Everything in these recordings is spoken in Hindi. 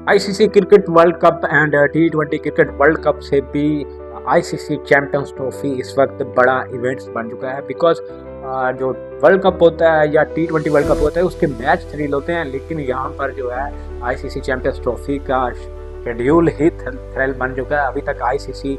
ICC cricket world cup and T20 cricket world cup से भी आईसीसी चैंपियंस ट्रॉफी इस वक्त बड़ा इवेंट्स बन चुका है। बिकॉज जो वर्ल्ड कप होता है या टी20 वर्ल्ड कप होता है उसके मैच थ्रिल होते हैं, लेकिन यहाँ पर जो है आईसीसी चैंपियंस ट्रॉफी का शेड्यूल ही थ्रिल बन चुका है। अभी तक आईसीसी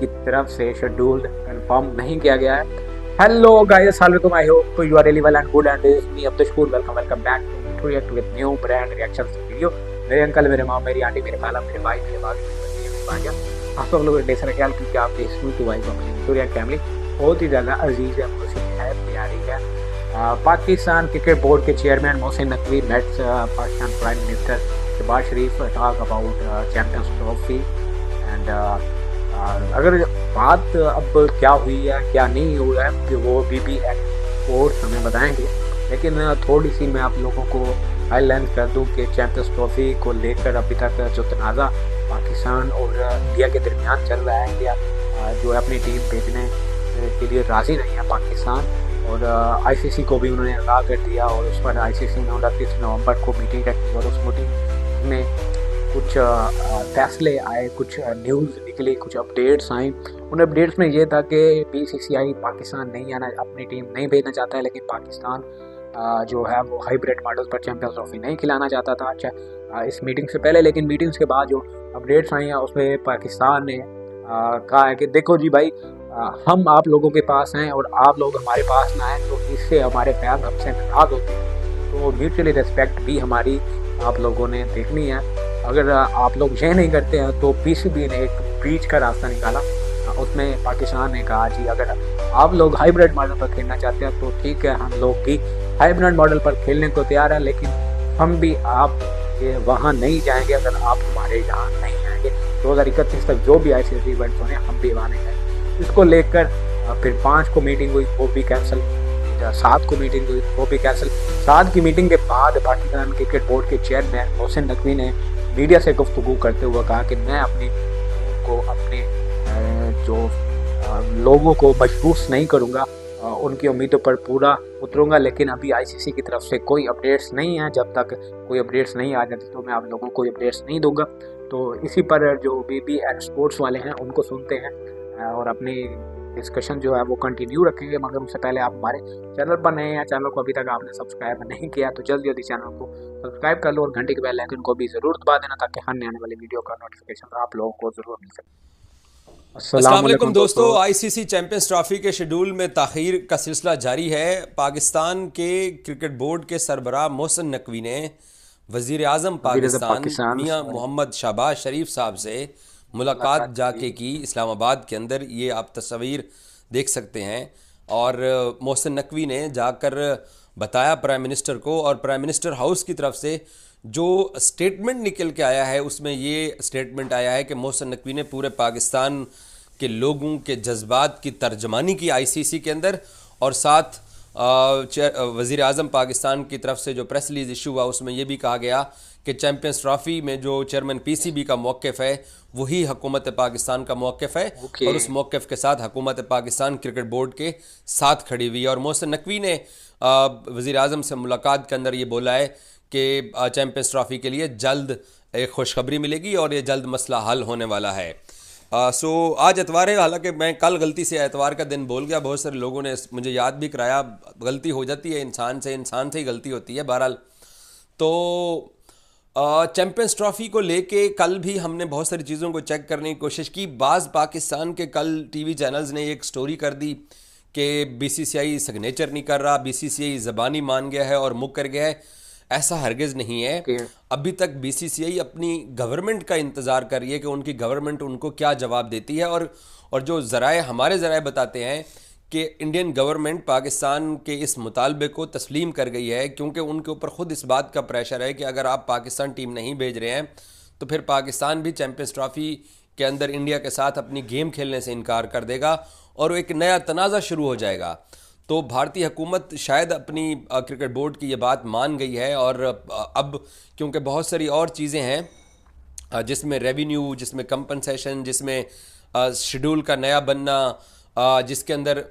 की तरफ से शेड्यूल कंफर्म नहीं किया गया है। हेलो गाइस, अस्सलाम वालेकुम, I hope you are really well and good and this me Abdul welcome back to react with new brand reactions video. मेरे अंकल, मेरे माँ, मेरी आंटी, मेरे खाला, मेरे भाई, मेरे भाभी, मेरे भाइया, आप सब लोग ढेर सारा ख्याल क्योंकि आपकी स्मूथ वाइफ अपनी सूर्या फैमिली बहुत ही ज़्यादा अजीज है, खुशी है, प्यारी है। पाकिस्तान क्रिकेट बोर्ड के chairman Mohsin Naqvi met Pakistan prime minister Shahbaz Sharif talk about Champions Trophy and अगर बात अब क्या हुई है क्या नहीं हुआ है कि वो BB स्पोर्ट्स हमें बताएंगे, लेकिन थोड़ी सी मैं आप लोगों को हाईलाइट कर दूं कि चैंपियंस ट्रॉफी को लेकर अभी तक जो तनाज़ा पाकिस्तान और इंडिया के दरमियान चल रहा है। इंडिया जो है अपनी टीम भेजने के लिए राज़ी नहीं है पाकिस्तान, और आईसीसी को भी उन्होंने आगाह कर दिया और उस पर आईसीसी ने 29 नवंबर को मीटिंग रखी और उस मीटिंग में कुछ फैसले आए, कुछ न्यूज़ निकली, कुछ अपडेट्स आई। उन अपडेट्स में ये था कि BCCI पाकिस्तान नहीं आना, अपनी टीम नहीं भेजना चाहता है, लेकिन पाकिस्तान जो है वो हाइब्रिड मॉडल पर चैंपियंस ट्रॉफी नहीं खिलाना चाहता था। अच्छा, इस मीटिंग से पहले, लेकिन मीटिंग्स के बाद जो अपडेट्स आई हैं उसमें पाकिस्तान ने कहा है कि देखो जी भाई, हम आप लोगों के पास हैं और आप लोग हमारे पास ना आए तो इससे हमारे पैर हमसे नाराज़ होते हैं, तो म्यूचुअली रिस्पेक्ट भी हमारी आप लोगों ने देखनी है। अगर आप लोग ये नहीं करते हैं तो PCB ने एक बीच का रास्ता निकाला। उसमें पाकिस्तान ने कहा जी अगर आप लोग हाइब्रिड मॉडल पर खेलना चाहते हैं तो ठीक है, हम लोग भी हाइब्रिड मॉडल पर खेलने को तैयार है, लेकिन हम भी आप वहाँ नहीं जाएंगे अगर आप हमारे यहाँ नहीं आएंगे। 2031 तक जो भी ICC इवेंट्स होने हम भी वहाँ नहीं जाएंगे। इसको लेकर फिर 5 को मीटिंग हुई, वो भी कैंसिल। 7 को मीटिंग हुई, वो भी कैंसिल। 7 की मीटिंग के बाद पाकिस्तान क्रिकेट बोर्ड के चेयरमैन मोहसिन नकवी ने मीडिया से गुफ्तगू करते हुए कहा कि मैं अपनी को अपने जो लोगों को मजबूर नहीं करूंगा, उनकी उम्मीदों पर पूरा उतरूंगा, लेकिन अभी ICC की तरफ से कोई अपडेट्स नहीं है। जब तक कोई अपडेट्स नहीं आ जाती तो मैं आप लोगों को अपडेट्स नहीं दूंगा। तो इसी पर जो BB स्पोर्ट्स वाले हैं उनको सुनते हैं और अपनी डिस्कशन जो है वो कंटिन्यू रखेंगे। मगर उससे पहले आप हमारे चैनल पर नए हैं, चैनल को अभी तक आपने सब्सक्राइब नहीं किया तो जल्दी जल्दी चैनल को सब्सक्राइब कर लो और घंटे के बेल आइकन को भी ज़रूर दबा देना ताकि हर आने वाली वीडियो का नोटिफिकेशन आप लोगों को ज़रूर मिल सके। अस्सलाम वालेकुम दोस्तों, आईसीसी चैंपियंस ट्रॉफी के शेड्यूल में ताख़ीर का सिलसिला जारी है। पाकिस्तान के क्रिकेट बोर्ड के सरबराह मोहसिन नकवी ने वज़ीर आज़म पाकिस्तान मियां मोहम्मद शहबाज शरीफ साहब से मुलाकात जाके की इस्लामाबाद के अंदर, ये आप तस्वीर देख सकते हैं। और मोहसिन नकवी ने जाकर बताया प्राइम मिनिस्टर को, और प्राइम मिनिस्टर हाउस की तरफ से जो स्टेटमेंट निकल के आया है उसमें ये स्टेटमेंट आया है कि मोहसिन नकवी ने पूरे पाकिस्तान के लोगों के जज्बात की तर्जमानी की आईसीसी के अंदर, और साथ वज़ीर आज़म पाकिस्तान की तरफ से जो प्रेस रिलीज इशू हुआ उसमें यह भी कहा गया कि चैंपियंस ट्रॉफ़ी में जो चेयरमैन PCB का मौक़िफ़ है वही हुकूमत पाकिस्तान का मौक़िफ़ है, और उस मौक़िफ़ के साथ हुकूमत पाकिस्तान क्रिकेट बोर्ड के साथ खड़ी हुई है। और मोहसिन नकवी ने वज़ीर आज़म से मुलाकात के अंदर ये बोला है कि चैंपियंस ट्रॉफ़ी के लिए जल्द एक खुशखबरी मिलेगी और ये जल्द मसला हल होने वाला है। सो आज एतवार है, हालांकि मैं कल गलती से एतवार का दिन बोल गया, बहुत सारे लोगों ने मुझे याद भी कराया। गलती हो जाती है, इंसान से ही गलती होती है। बहरहाल तो चैंपियंस ट्रॉफ़ी को लेके कल भी हमने बहुत सारी चीज़ों को चेक करने की कोशिश की। बाज़ पाकिस्तान के कल TV चैनल्स ने एक स्टोरी कर दी कि BCCI सिग्नेचर नहीं कर रहा, BCCI ज़बानी मान गया है और मुकर गया है। ऐसा हरगिज़ नहीं है। अभी तक BCCI अपनी गवर्नमेंट का इंतज़ार कर रही है कि उनकी गवर्नमेंट उनको क्या जवाब देती है। और जो हमारे ज़राए बताते हैं कि इंडियन गवर्नमेंट पाकिस्तान के इस मुतालबे को तस्लीम कर गई है, क्योंकि उनके ऊपर ख़ुद इस बात का प्रेशर है कि अगर आप पाकिस्तान टीम नहीं भेज रहे हैं तो फिर पाकिस्तान भी चैंपियंस ट्रॉफ़ी के अंदर इंडिया के साथ अपनी गेम खेलने से इनकार कर देगा और एक नया तनाज़ा शुरू हो जाएगा। तो भारतीय हुकूमत शायद अपनी क्रिकेट बोर्ड की ये बात मान गई है, और अब क्योंकि बहुत सारी और चीज़ें हैं जिसमें रेवेन्यू, जिसमें कंपनसेशन, जिसमें शेड्यूल का नया बनना, जिसके अंदर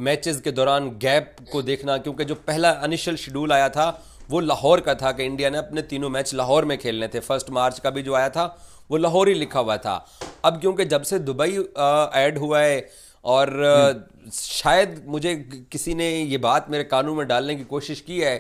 मैचेस के दौरान गैप को देखना, क्योंकि जो पहला इनिशियल शेड्यूल आया था वो लाहौर का था कि इंडिया ने अपने तीनों मैच लाहौर में खेलने थे। 1 मार्च का भी जो आया था वो लाहौर ही लिखा हुआ था। अब क्योंकि जब से दुबई ऐड हुआ है और शायद मुझे किसी ने ये बात मेरे कानों में डालने की कोशिश की है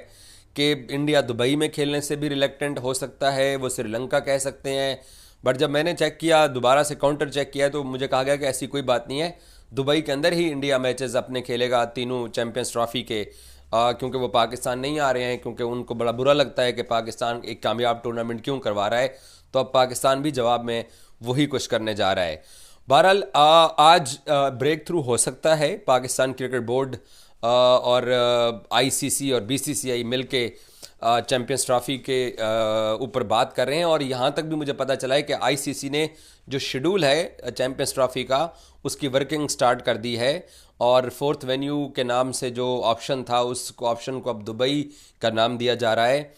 कि इंडिया दुबई में खेलने से भी रिलेक्टेंट हो सकता है, वो श्रीलंका कह सकते हैं। बट जब मैंने चेक किया, दोबारा से काउंटर चेक किया, तो मुझे कहा गया कि ऐसी कोई बात नहीं है, दुबई के अंदर ही इंडिया मैचेस अपने खेलेगा तीनों चैंपियंस ट्रॉफी के। क्योंकि वो पाकिस्तान नहीं आ रहे हैं, क्योंकि उनको बड़ा बुरा लगता है कि पाकिस्तान एक कामयाब टूर्नामेंट क्यों करवा रहा है। तो अब पाकिस्तान भी जवाब में वही कुछ करने जा रहा है। बहरहाल आज ब्रेक थ्रू हो सकता है। पाकिस्तान क्रिकेट बोर्ड और आईसीसी और बीसीसीआई मिलके चैंपियंस ट्रॉफी के ऊपर बात कर रहे हैं। और यहाँ तक भी मुझे पता चला है कि आईसीसी ने जो शेड्यूल है चैंपियंस ट्रॉफी का, उसकी वर्किंग स्टार्ट कर दी है। और 4th वेन्यू के नाम से जो ऑप्शन था, उस ऑप्शन को अब दुबई का नाम दिया जा रहा है।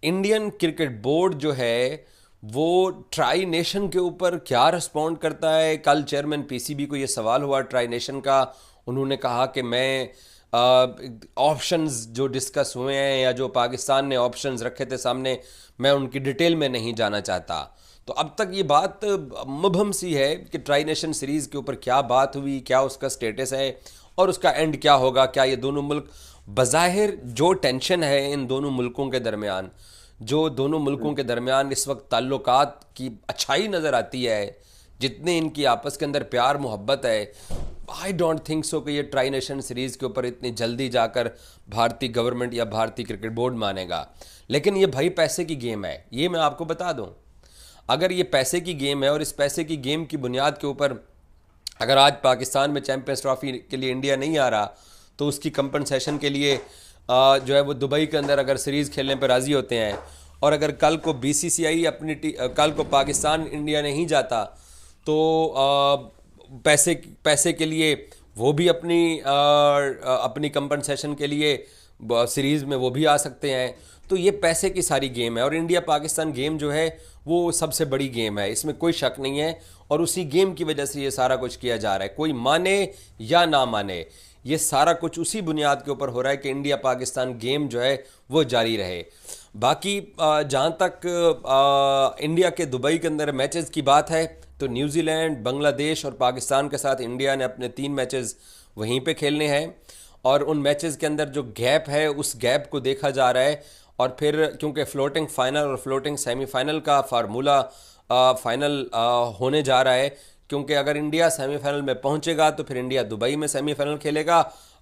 इंडियन क्रिकेट बोर्ड जो है वो ट्राई नेशन के ऊपर क्या रिस्पॉन्ड करता है। कल चेयरमैन पीसीबी को ये सवाल हुआ ट्राई नेशन का, उन्होंने कहा कि मैं ऑप्शंस जो डिस्कस हुए हैं या जो पाकिस्तान ने ऑप्शंस रखे थे सामने, मैं उनकी डिटेल में नहीं जाना चाहता। तो अब तक ये बात मुबहम सी है कि ट्राई नेशन सीरीज़ के ऊपर क्या बात हुई, क्या उसका स्टेटस है और उसका एंड क्या होगा। क्या ये दोनों मुल्क, बज़ाहिर जो टेंशन है इन दोनों मुल्कों के दरमियान, जो दोनों मुल्कों के दरमियान इस वक्त ताल्लुकात की अच्छाई नज़र आती है, जितने इनकी आपस के अंदर प्यार मोहब्बत है, आई डोंट थिंक सो कि ये ट्राई नेशन सीरीज़ के ऊपर इतनी जल्दी जाकर भारतीय गवर्नमेंट या भारतीय क्रिकेट बोर्ड मानेगा। लेकिन ये भाई पैसे की गेम है, ये मैं आपको बता दूं। अगर ये पैसे की गेम है और इस पैसे की गेम की बुनियाद के ऊपर अगर आज पाकिस्तान में चैंपियंस ट्रॉफी के लिए इंडिया नहीं आ रहा, तो उसकी कंपनसेशन के लिए जो है वो दुबई के अंदर अगर सीरीज़ खेलने पर राज़ी होते हैं। और अगर कल को बीसीसीआई कल को पाकिस्तान इंडिया नहीं जाता, तो पैसे के लिए वो भी अपनी कंपनसेशन के लिए सीरीज़ में वो भी आ सकते हैं। तो ये पैसे की सारी गेम है और इंडिया पाकिस्तान गेम जो है वो सबसे बड़ी गेम है, इसमें कोई शक नहीं है। और उसी गेम की वजह से ये सारा कुछ किया जा रहा है, कोई माने या ना माने, ये सारा कुछ उसी बुनियाद के ऊपर हो रहा है कि इंडिया पाकिस्तान गेम जो है वो जारी रहे। बाकी जहाँ तक इंडिया के दुबई के अंदर मैचेस की बात है, तो न्यूजीलैंड, बांग्लादेश और पाकिस्तान के साथ इंडिया ने अपने 3 मैचेस वहीं पे खेलने हैं। और उन मैचेस के अंदर जो गैप है, उस गैप को देखा जा रहा है। और फिर क्योंकि फ्लोटिंग फाइनल और फ्लोटिंग सेमीफाइनल का फार्मूला फाइनल होने जा रहा है, क्योंकि अगर इंडिया सेमीफाइनल में पहुंचेगा तो फिर इंडिया दुबई में सेमीफाइनल खेलेगा।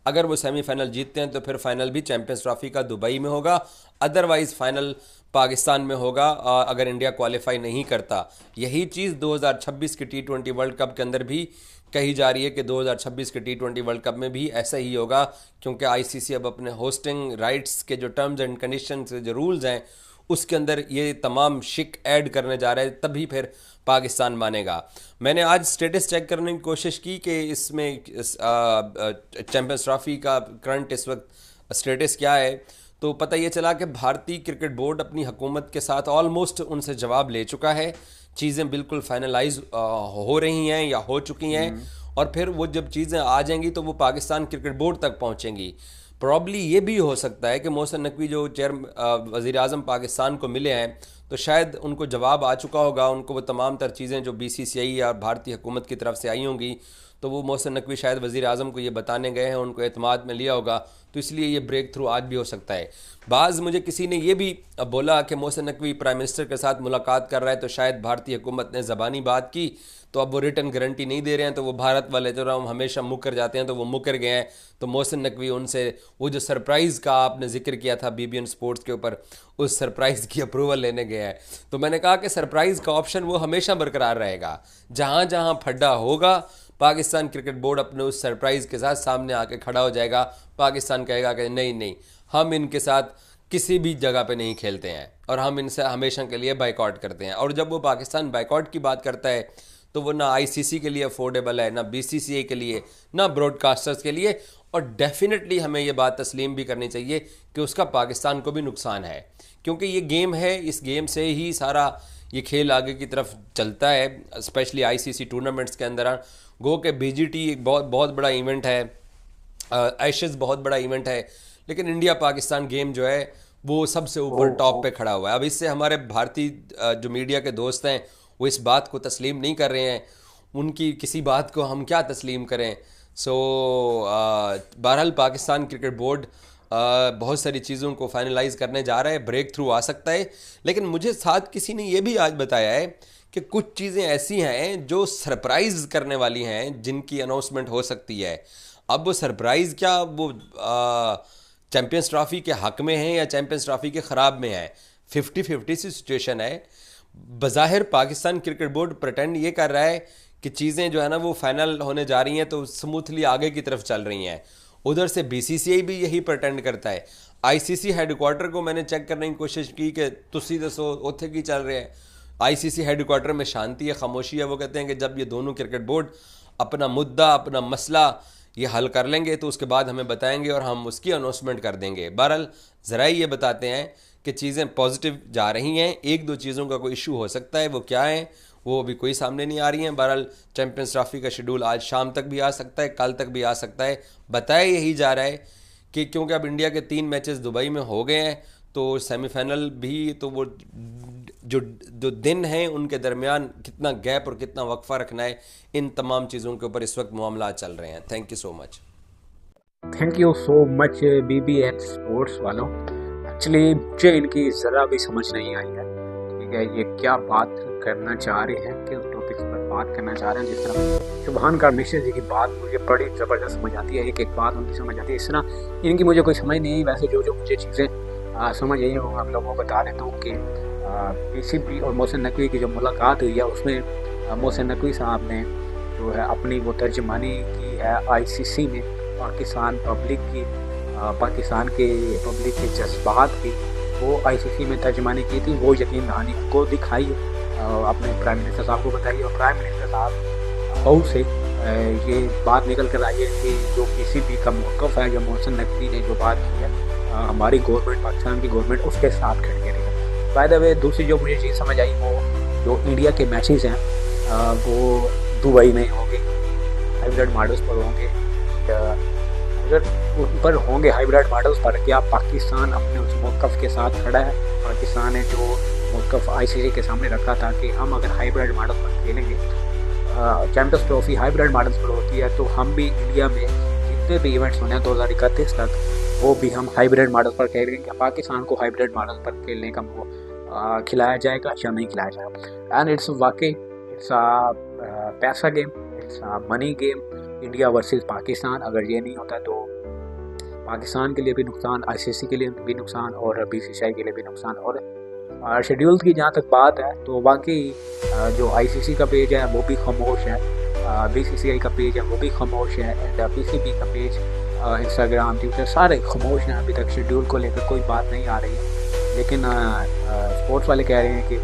अगर वो सेमीफाइनल जीतते हैं तो फिर फाइनल भी चैंपियंस ट्रॉफी का दुबई में होगा, अदरवाइज फाइनल पाकिस्तान में होगा अगर इंडिया क्वालिफाई नहीं करता। यही चीज़ 2026 के T20 वर्ल्ड कप के अंदर भी कही जा रही है कि 2026 के T20 वर्ल्ड कप में भी ऐसा ही होगा, क्योंकि आईसीसी अब अपने होस्टिंग राइट्स के जो टर्म्स एंड कंडीशन के जो रूल्स हैं उसके अंदर ये तमाम शिक ऐड करने जा रहे हैं, तभी फिर पाकिस्तान मानेगा। मैंने आज स्टेटस चेक करने की कोशिश की कि इसमें चैंपियंस ट्रॉफी का करंट इस वक्त स्टेटस क्या है, तो पता ये चला कि भारतीय क्रिकेट बोर्ड अपनी हुकूमत के साथ ऑलमोस्ट उनसे जवाब ले चुका है। चीज़ें बिल्कुल फाइनलाइज हो रही हैं या हो चुकी हैं। और फिर वो जब चीज़ें आ जाएंगी तो वो पाकिस्तान क्रिकेट बोर्ड तक पहुंचेंगी। प्रॉब्ली ये भी हो सकता है कि मोहसिन नकवी जो वज़ीर आज़म पाकिस्तान को मिले हैं, तो शायद उनको जवाब आ चुका होगा, उनको वो तमाम तर चीज़ें जो बीसीसीआई या भारतीय हुकूमत की तरफ से आई होंगी, तो वो मोहसिन नकवी शायद वज़ीर आज़म को ये बताने गए हैं, उनको एतमाद में लिया होगा, तो इसलिए ये ब्रेक थ्रू आज भी हो सकता है। बाज़ मुझे किसी ने ये भी बोला कि मोहसिन नकवी प्राइम मिनिस्टर के साथ मुलाकात कर रहा है, तो शायद भारतीय हुकूमत ने ज़बानी बात की, तो अब वो रिटर्न गारंटी नहीं दे रहे हैं, तो वो भारत वाले जो हम हमेशा मुकर जाते हैं, तो वो मुकर गए हैं। तो मोहसिन नकवी उनसे वो जो सरप्राइज़ का आपने जिक्र किया था BBN स्पोर्ट्स के ऊपर, उस सरप्राइज़ की अप्रूवल लेने गए हैं। तो मैंने कहा कि सरप्राइज़ का ऑप्शन वो हमेशा बरकरार रहेगा, जहाँ जहाँ फड्डा होगा पाकिस्तान क्रिकेट बोर्ड अपने उस सरप्राइज़ के साथ सामने आके खड़ा हो जाएगा। पाकिस्तान कहेगा कि नहीं नहीं, हम इनके साथ किसी भी जगह पे नहीं खेलते हैं और हम इनसे हमेशा के लिए बाइकआउट करते हैं। और जब वो पाकिस्तान बाइकआउट की बात करता है, तो वो ना आईसीसी के लिए अफोर्डेबल है, ना बीसीसीआई के लिए, ना ब्रॉडकास्टर्स के लिए। और डेफिनेटली हमें ये बात तस्लीम भी करनी चाहिए कि उसका पाकिस्तान को भी नुकसान है, क्योंकि ये गेम है, इस गेम से ही सारा ये खेल आगे की तरफ चलता है, स्पेशली आईसीसी टूर्नामेंट्स के अंदर। गो के BGT एक बहुत बड़ा इवेंट है, एशेज़ बहुत बड़ा इवेंट है, लेकिन इंडिया पाकिस्तान गेम जो है वो सबसे ऊपर टॉप पे खड़ा हुआ है। अब इससे हमारे भारतीय जो मीडिया के दोस्त हैं वो इस बात को तस्लीम नहीं कर रहे हैं, उनकी किसी बात को हम क्या तस्लीम करें। सो बहरहाल पाकिस्तान क्रिकेट बोर्ड बहुत सारी चीज़ों को फाइनलाइज करने जा रहा है, ब्रेक थ्रू आ सकता है। लेकिन मुझे साथ किसी ने ये भी आज बताया है कि कुछ चीज़ें ऐसी हैं जो सरप्राइज़ करने वाली हैं, जिनकी अनाउंसमेंट हो सकती है। अब वो सरप्राइज़ क्या, वो चैम्पियंस ट्रॉफ़ी के हक़ में है या चैम्पियंस ट्रॉफ़ी के ख़राब में है, 50-50 सी सिचुएशन है। बज़ाहिर पाकिस्तान क्रिकेट बोर्ड प्रटेंड ये कर रहा है कि चीज़ें जो है ना वो फाइनल होने जा रही हैं, तो स्मूथली आगे की तरफ चल रही हैं। उधर से बीसीसीआई भी यही प्रटेंड करता है। आईसीसी हेडक्वार्टर को मैंने चेक करने की कोशिश की कि तुसी दसो उत्थे की चल रहे हैं। आईसीसी हेडक्वार्टर में शांति है, खामोशी है। वो कहते हैं कि जब ये दोनों क्रिकेट बोर्ड अपना मुद्दा, अपना मसला ये हल कर लेंगे तो उसके बाद हमें बताएंगे और हम उसकी अनाउंसमेंट कर देंगे। बहरहाल ज़रा ये बताते हैं कि चीज़ें पॉजिटिव जा रही हैं। एक दो चीज़ों का कोई इशू हो सकता है, वो क्या है वो अभी कोई सामने नहीं आ रही हैं। बहरहाल चैम्पियंस ट्रॉफी का शेड्यूल आज शाम तक भी आ सकता है, कल तक भी आ सकता है। बताया यही जा रहा है कि क्योंकि अब इंडिया के 3 मैचेस दुबई में हो गए हैं, तो सेमीफाइनल भी, तो वो जो दिन हैं उनके दरमियान कितना गैप और कितना वक्फा रखना है, इन तमाम चीज़ों के ऊपर इस वक्त मामला चल रहे हैं। Thank you so much. Thank you so much BBN sports वालों। एक्चुअली मुझे इनकी ज़रा भी समझ नहीं आई है, ठीक है, ये क्या बात करना चाह रहे हैं, किस टॉपिक्स पर बात करना चाह रहे हैं। जिस तरह शुभान का मिश्र जी की बात मुझे बड़ी ज़बरदस्त समझ आती है, एक एक बात उनकी समझ आती है। इस तरह इनकी मुझे कोई समझ नहीं आई। वैसे जो मुझे चीज़ें समझ आई वो हम लोगों को बता देता हूँ कि PCB और मोहसिन नकवी की जो मुलाकात हुई है उसमें मोहसिन नकवी साहब ने जो है अपनी वो तर्जमानी की है ICC में पाकिस्तान पब्लिक की, पाकिस्तान के पब्लिक के जज्बात की वो ICC में तर्जमानी की थी। वो यकीन दहानी को दिखाई, अपने प्राइम मिनिस्टर साहब को बताइए, और प्राइम मिनिस्टर साहब हाउस से ये बात निकल कर आई है कि जो PCB का मौक़िफ़ है, जो मोहसिन नकवी ने जो बात की है हमारी गवर्नमेंट, पाकिस्तान की गवर्नमेंट उसके साथ खड़ी है। बाय द वे दूसरी जो मुझे चीज़ समझ आई वो जो इंडिया के मैचेस हैं वो दुबई में होंगे, हाइब्रिड मॉडल्स पर होंगे। अगर उन पर होंगे हाइब्रिड मॉडल्स पर, क्या पाकिस्तान अपने उस मौक़िफ़ के साथ खड़ा है? पाकिस्तान ने जो मौक़िफ़ ICC के सामने रखा था कि हम अगर हाइब्रिड मॉडल पर खेलेंगे, चैम्पियंस ट्रॉफी हाइब्रिड मॉडल्स पर होती है, तो हम भी इंडिया में जितने भी इवेंट्स होने हैं 2031 तक वो भी हम हाइब्रिड मॉडल पर खेलेंगे। पाकिस्तान को हाइब्रिड मॉडल पर खेलने का वो खिलाया जाएगा या नहीं खिलाया जाएगा? एंड इट्स वाकई इट्स अ पैसा game, it's a money game, India versus Pakistan. अगर ये नहीं होता तो पाकिस्तान के लिए भी नुकसान, ICC के लिए भी नुकसान और BCCI के लिए भी नुकसान। और शेड्यूल की जहाँ तक बात है तो वाकई जो ICC का पेज है वो भी खामोश है, BCCI का पेज है वो भी खामोश है, एंड PCB का पेज, इंस्टाग्राम, ट्विटर सारे खामोश हैं। अभी तक शेड्यूल को लेकर कोई बात नहीं आ रही है। लेकिन स्पोर्ट्स वाले कह रहे हैं कि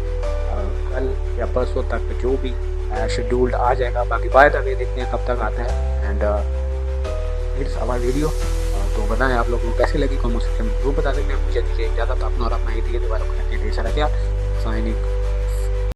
कल या परसों तक जो भी शेड्यूल्ड आ जाएगा। बाकी बाय द वे देखते हैं कब तक आता है। And it's our video. तो बताएं आप लोगों को कैसे लगी, कमेंट सेक्शन में जरूर बता सकते हैं। मुझे दीजिए इजाज़त, अपना और अपना ही दिए दोबारा साइनिंग।